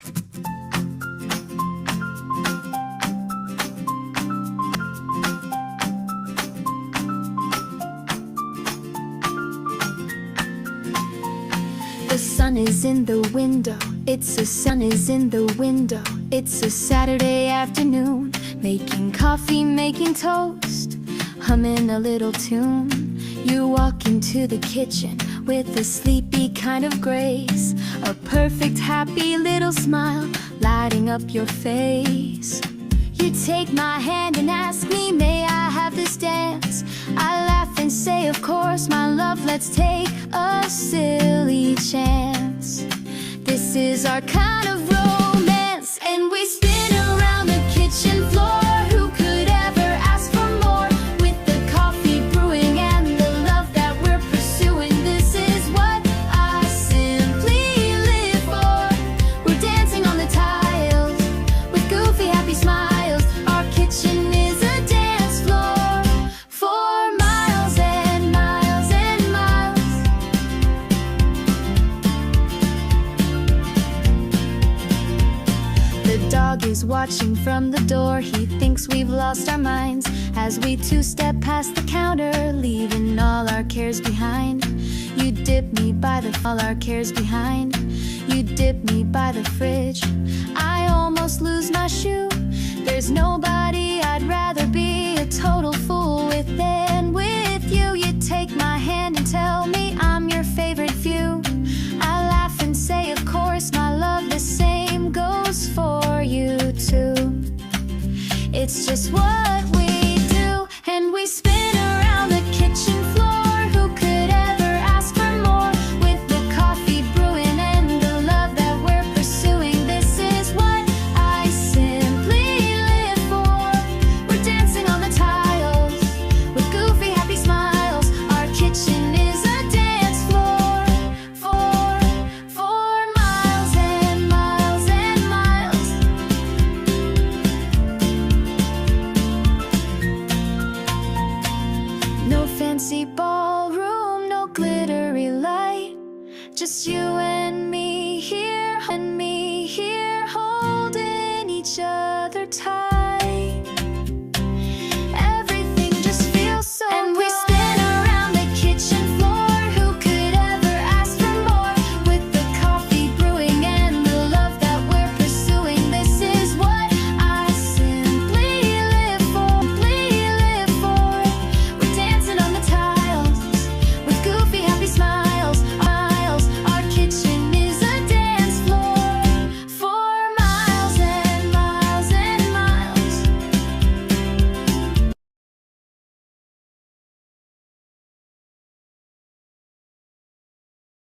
The sun is in the window, sun is in the window. It's a Saturday afternoon, making coffee, making toast, humming a little tune. You walk into the kitchen with a sleepy kind of grace, a perfect happy little smile lighting up your face. You take my hand and ask me, may I have this dance? I laugh and say, of course, my love, let's take a silly chance. This is our kind of romance, and we spin around the kitchen floor. Who could ever ask for more? With the coffee brewing and the love that we're pursuing, this is what I simply live for. We're dancing on the tiles with goofy, happy smiles. Our kitchen is a dance floor for miles and miles and miles. The dog is watching from the door. He thinks we've lost our minds as we two-step past the counter, leaving all our cares behind. You dip me by the all our cares behind. You dip me by the fridge